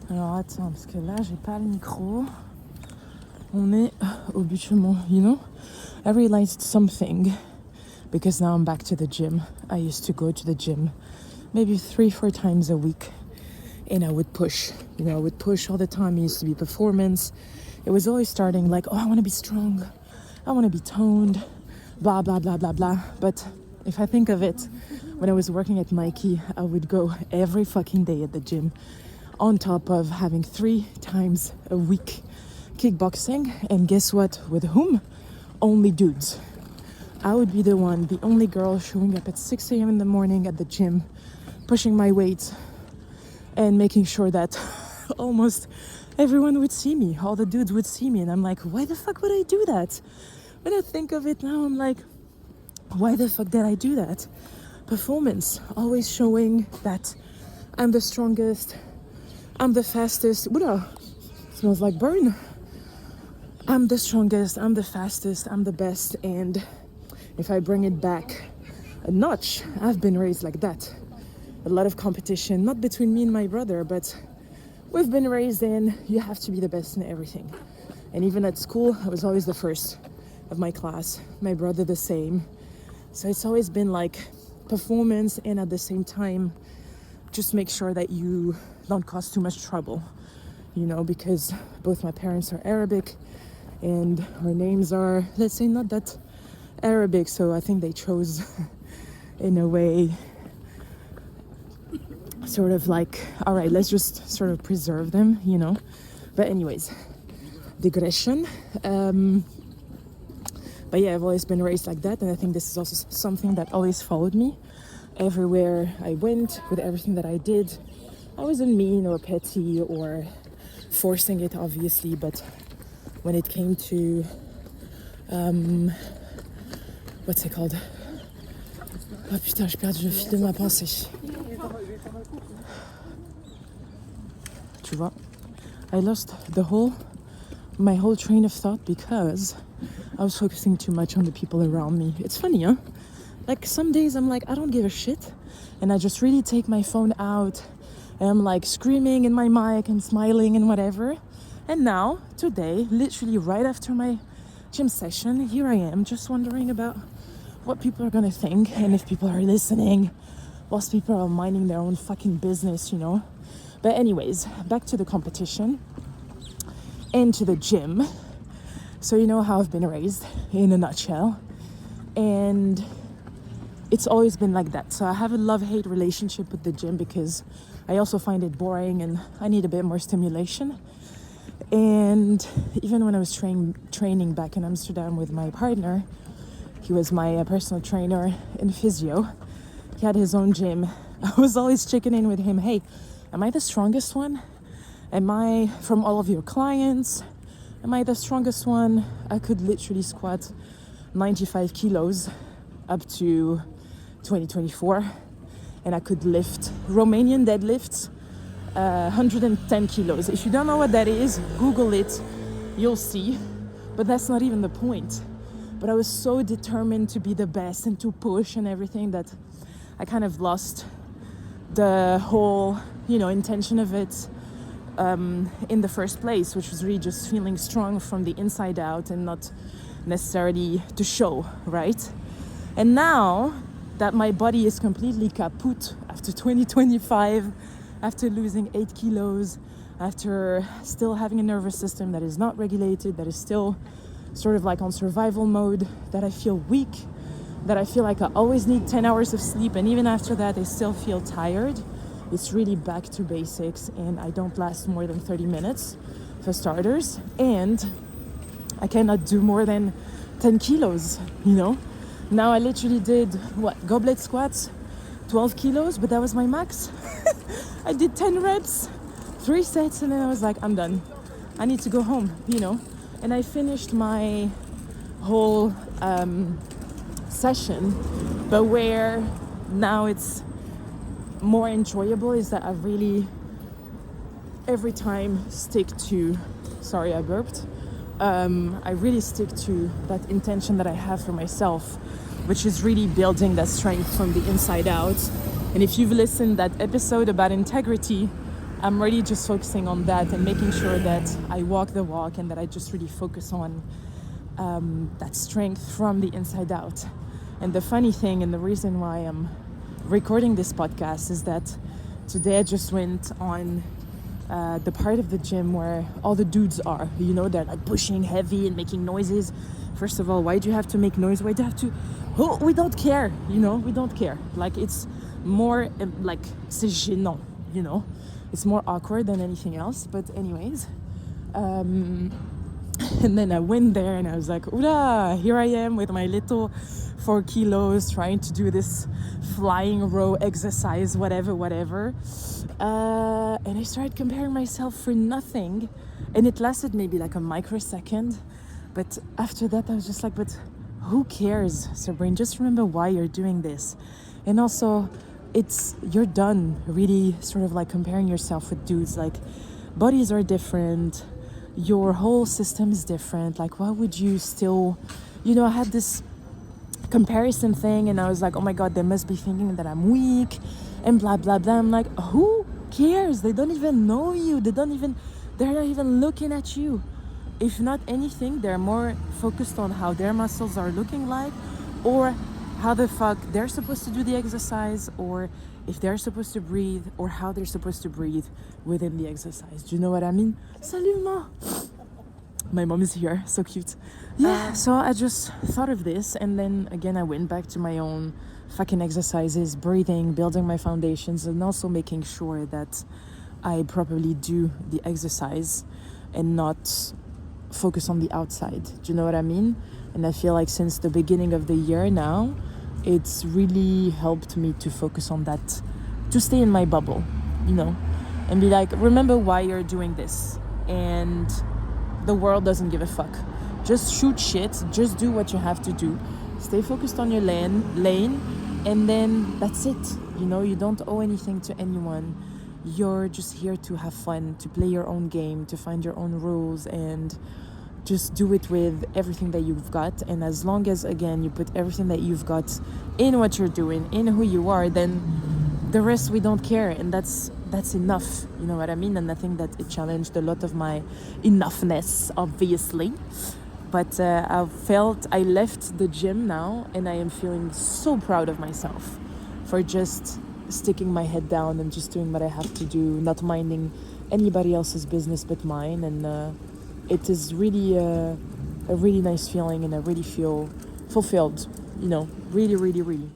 Alors attends, parce que là j'ai pas le micro. On est au bûcheron, you know? I realized something because now I'm back to the gym. I used to go to the gym maybe 3-4 times a week and I would push. You know, I would push all the time. It used to be performance. It was always starting like, oh, I want to be strong. I want to be toned. Blah, blah, blah, blah, blah. But if I think of it, when I was working at Nike, I would go every fucking day at the gym on top of having 3 times a week kickboxing. And guess what? With whom? Only dudes. I would be the one, the only girl showing up at 6 a.m. in the morning at the gym, pushing my weight and making sure that almost everyone would see me. All the dudes would see me. And I'm like, why the fuck would I do that? When I think of it now, I'm like, why the fuck did I do that? Performance, always showing that I'm the strongest, I'm the fastest. Ooh, smells like burn. I'm the strongest, I'm the fastest, I'm the best. And if I bring it back a notch, I've been raised like that. A lot of competition, not between me and my brother, but we've been raised in you have to be the best in everything. And even at school, I was always the first of my class. My brother the same. So it's always been like performance and at the same time, just make sure that you don't cause too much trouble, you know, because both my parents are Arabic and our names are, let's say, not that Arabic. So I think they chose in a way sort of like, all right, let's just sort of preserve them, you know. But anyways, digression. But yeah, I've always been raised like that, and I think this is also something that always followed me everywhere I went, with everything that I did. I wasn't mean or petty or forcing it, obviously, but when it came to what's it called? Oh putain, j'ai perdu le fil de ma pensée. Tu vois, I lost my whole train of thought because I was focusing too much on the people around me. It's funny, huh? Like some days I'm like, I don't give a shit. And I just really take my phone out and I'm like screaming in my mic and smiling and whatever. And now, today, literally right after my gym session, here I am just wondering about what people are gonna think and if people are listening, whilst people are minding their own fucking business, you know? But anyways, back to the competition and to the gym. So you know how I've been raised in a nutshell, and it's always been like that. So I have a love-hate relationship with the gym because I also find it boring and I need a bit more stimulation. And even when I was training back in Amsterdam with my partner, he was my personal trainer in physio. He had his own gym. I was always checking in with him. Hey, am I the strongest one? Am I, from all of your clients, am I the strongest one? I could literally squat 95 kilos up to 2024. And I could lift Romanian deadlifts, 110 kilos. If you don't know what that is, Google it, you'll see. But that's not even the point. But I was so determined to be the best and to push and everything that I kind of lost the whole, you know, intention of it in the first place, which was really just feeling strong from the inside out and not necessarily to show, right? And now that my body is completely kaput after 2025, after losing 8 kilos, after still having a nervous system that is not regulated, that is still sort of like on survival mode, that I feel weak, that I feel like I always need 10 hours of sleep, and even after that I still feel tired. It's really back to basics, and I don't last more than 30 minutes for starters, and I cannot do more than 10 kilos, you know? Now I literally did, goblet squats, 12 kilos, but that was my max. I did 10 reps, 3 sets, and then I was like, I'm done. I need to go home, you know? And I finished my whole session, but where now it's more enjoyable is that I really every time stick to, sorry I burped, I really stick to that intention that I have for myself, which is really building that strength from the inside out. And if you've listened that episode about integrity I'm really just focusing on that and making sure that I walk the walk and that I just really focus on that strength from the inside out. And the funny thing and the reason why I'm recording this podcast is that today I just went on the part of the gym where all the dudes are. You know, they're like pushing heavy and making noises. First of all, why do you have to make noise? Why do you have to... Oh, we don't care, you know, we don't care. Like, it's more like, c'est gênant, you know. It's more awkward than anything else. But anyways, and then I went there and I was like, oula, here I am with my little 4 kilos trying to do this flying row exercise, whatever. And I started comparing myself for nothing. And it lasted maybe like a microsecond. But after that, I was just like, but who cares, Sabrine? Just remember why you're doing this. And also, you're done really sort of like comparing yourself with dudes. Like, bodies are different. Your whole system is different. Like, why would you still... You know, I had this comparison thing and I was like, oh my God, they must be thinking that I'm weak and blah, blah, blah. I'm like, who cares? They don't even know you. They're not even looking at you. If not anything, they're more focused on how their muscles are looking like, or how the fuck they're supposed to do the exercise, or if they're supposed to breathe, or how they're supposed to breathe within the exercise. Do you know what I mean? Salut, ma! My mom is here, so cute. Yeah, so I just thought of this, and then again I went back to my own fucking exercises, breathing, building my foundations, and also making sure that I properly do the exercise and not focus on the outside. Do you know what I mean? And I feel like since the beginning of the year now, it's really helped me to focus on that, to stay in my bubble, you know, and be like, remember why you're doing this, and the world doesn't give a fuck. Just shoot shit, just do what you have to do, stay focused on your lane, and then that's it. You know, you don't owe anything to anyone. You're just here to have fun, to play your own game, to find your own rules, and just do it with everything that you've got. And as long as, again, you put everything that you've got in what you're doing, in who you are, then the rest we don't care, and that's enough. You know what I mean? And I think that it challenged a lot of my enoughness, obviously. But I left the gym now, and I am feeling so proud of myself for just sticking my head down and just doing what I have to do, not minding anybody else's business but mine. And it is really a really nice feeling, and I really feel fulfilled, you know, really, really, really.